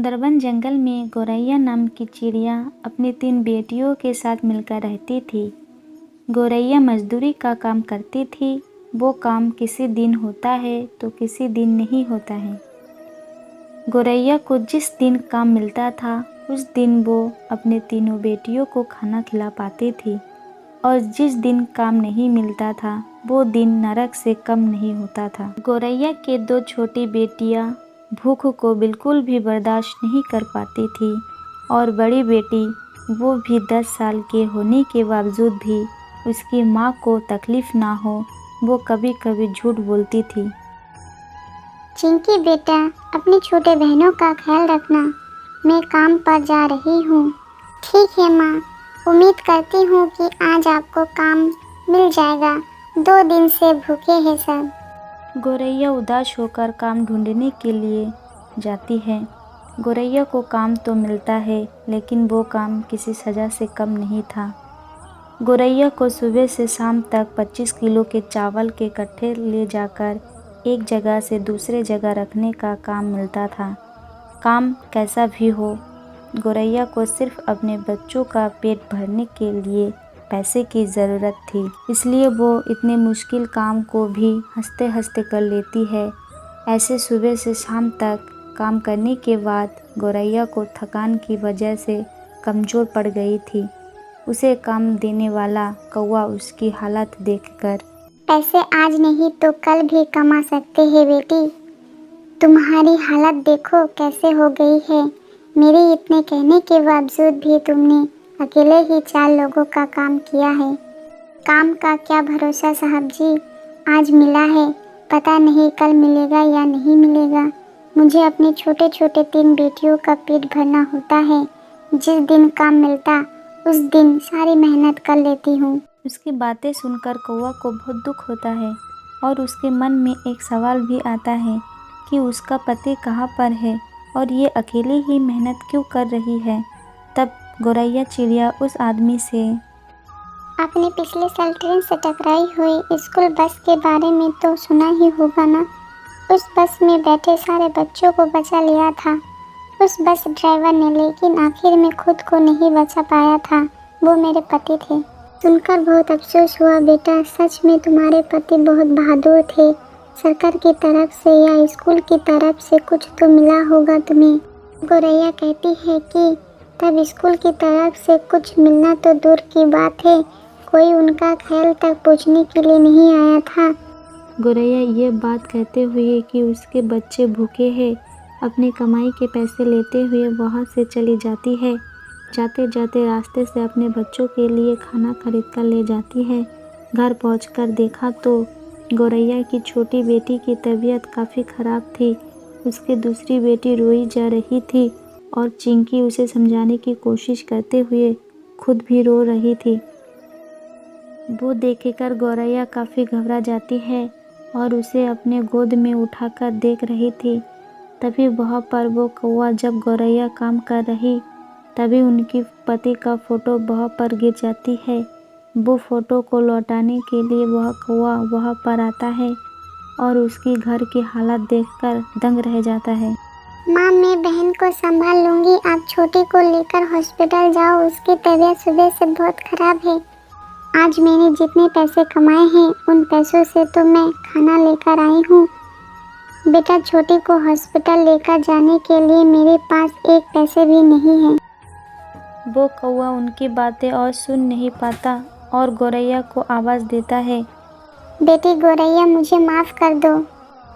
सुंदरबन जंगल में गौरैया नाम की चिड़िया अपनी 3 बेटियों के साथ मिलकर रहती थी। गौरैया मजदूरी का काम करती थी। वो काम किसी दिन होता है तो किसी दिन नहीं होता है। गौरैया को जिस दिन काम मिलता था उस दिन वो अपने तीनों बेटियों को खाना खिला पाती थी, और जिस दिन काम नहीं मिलता था वो दिन नरक से कम नहीं होता था। गौरैया के 2 छोटी बेटियां भूख को बिल्कुल भी बर्दाश्त नहीं कर पाती थी, और बड़ी बेटी वो भी 10 साल के होने के बावजूद भी उसकी माँ को तकलीफ़ ना हो वो कभी कभी झूठ बोलती थी। चिंकी बेटा, अपनी छोटे बहनों का ख्याल रखना, मैं काम पर जा रही हूँ। ठीक है माँ, उम्मीद करती हूँ कि आज आपको काम मिल जाएगा। 2 दिन से भूखे हैं सब। गौरैया उदास होकर काम ढूंढने के लिए जाती है। गौरैया को काम तो मिलता है लेकिन वो काम किसी सज़ा से कम नहीं था। गौरैया को सुबह से शाम तक 25 किलो के चावल के कट्टे ले जाकर एक जगह से दूसरे जगह रखने का काम मिलता था। काम कैसा भी हो, गौरैया को सिर्फ अपने बच्चों का पेट भरने के लिए पैसे की ज़रूरत थी, इसलिए वो इतने मुश्किल काम को भी हंसते हंसते कर लेती है। ऐसे सुबह से शाम तक काम करने के बाद गौरैया को थकान की वजह से कमज़ोर पड़ गई थी। उसे काम देने वाला कौवा उसकी हालत देखकर, पैसे आज नहीं तो कल भी कमा सकते हैं बेटी, तुम्हारी हालत देखो कैसे हो गई है। मेरे इतने कहने के बावजूद भी तुमने अकेले ही 4 लोगों का काम किया है। काम का क्या भरोसा साहब जी, आज मिला है, पता नहीं कल मिलेगा या नहीं मिलेगा। मुझे अपने छोटे छोटे 3 बेटियों का पेट भरना होता है। जिस दिन काम मिलता उस दिन सारी मेहनत कर लेती हूँ। उसकी बातें सुनकर कौवा को बहुत दुख होता है और उसके मन में एक सवाल भी आता है कि उसका पति कहाँ पर है और ये अकेले ही मेहनत क्यों कर रही है। तब गौरैया चिड़िया उस आदमी से, आपने पिछले साल ट्रेन से टकराई हुई स्कूल बस के बारे में तो सुना ही होगा ना। उस बस में बैठे सारे बच्चों को बचा लिया था उस बस ड्राइवर ने, लेकिन आखिर में खुद को नहीं बचा पाया था। वो मेरे पति थे। सुनकर बहुत अफसोस हुआ बेटा, सच में तुम्हारे पति बहुत बहादुर थे। सरकार की तरफ से या स्कूल की तरफ से कुछ तो मिला होगा तुम्हें। गौरैया कहती है कि तब स्कूल की तरफ से कुछ मिलना तो दूर की बात है, कोई उनका ख्याल तक पूछने के लिए नहीं आया था। गौरैया ये बात कहते हुए कि उसके बच्चे भूखे हैं अपनी कमाई के पैसे लेते हुए वहाँ से चली जाती है। जाते जाते रास्ते से अपने बच्चों के लिए खाना खरीद कर ले जाती है। घर पहुंचकर देखा तो गौरैया की छोटी बेटी की तबीयत काफ़ी ख़राब थी। उसकी दूसरी बेटी रोई जा रही थी और चिंकी उसे समझाने की कोशिश करते हुए खुद भी रो रही थी। वो देखकर गौरैया काफ़ी घबरा जाती है और उसे अपने गोद में उठाकर देख रही थी। तभी वहाँ पर वो कौवा जब गौरैया काम कर रही तभी उनकी पति का फ़ोटो वहाँ पर गिर जाती है। वो फ़ोटो को लौटाने के लिए वह कौवा वहाँ पर आता है और उसकी घर की हालत देखकर दंग रह जाता है। माँ, मैं बहन को संभाल लूँगी, आप छोटी को लेकर हॉस्पिटल जाओ, उसकी तबीयत सुबह से बहुत ख़राब है। आज मैंने जितने पैसे कमाए हैं उन पैसों से तो मैं खाना लेकर आई हूँ। बेटा, छोटी को हॉस्पिटल लेकर जाने के लिए मेरे पास 1 पैसे भी नहीं है। वो कौवा उनकी बातें और सुन नहीं पाता और गौरैया को आवाज़ देता है, बेटी गौरैया, मुझे माफ़ कर दो।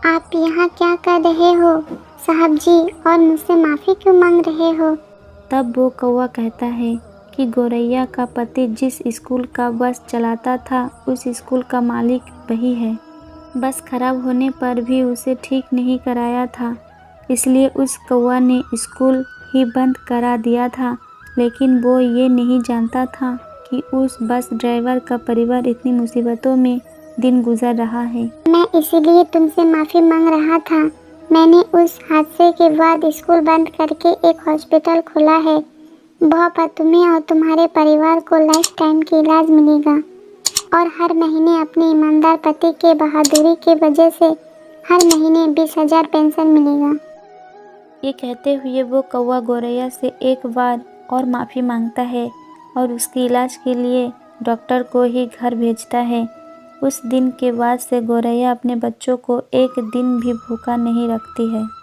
आप यहाँ क्या कर रहे हो साहब जी, और मुझसे माफ़ी क्यों मांग रहे हो? तब वो कौवा कहता है कि गौरैया का पति जिस स्कूल का बस चलाता था उस स्कूल का मालिक वही है। बस खराब होने पर भी उसे ठीक नहीं कराया था, इसलिए उस कौवा ने स्कूल ही बंद करा दिया था। लेकिन वो ये नहीं जानता था कि उस बस ड्राइवर का परिवार इतनी मुसीबतों में दिन गुजर रहा है। मैं इसीलिए तुमसे माफ़ी मांग रहा था। मैंने उस हादसे के बाद स्कूल बंद करके एक हॉस्पिटल खोला है। वहाँ पर तुम्हें और तुम्हारे परिवार को लाइफ टाइम की इलाज मिलेगा और हर महीने अपने ईमानदार पति के बहादुरी की वजह से हर महीने 20,000 पेंशन मिलेगा। ये कहते हुए वो कौवा गौरैया से एक बार और माफ़ी मांगता है और उसके इलाज के लिए डॉक्टर को ही घर भेजता है। उस दिन के बाद से गौरैया अपने बच्चों को एक दिन भी भूखा नहीं रखती है।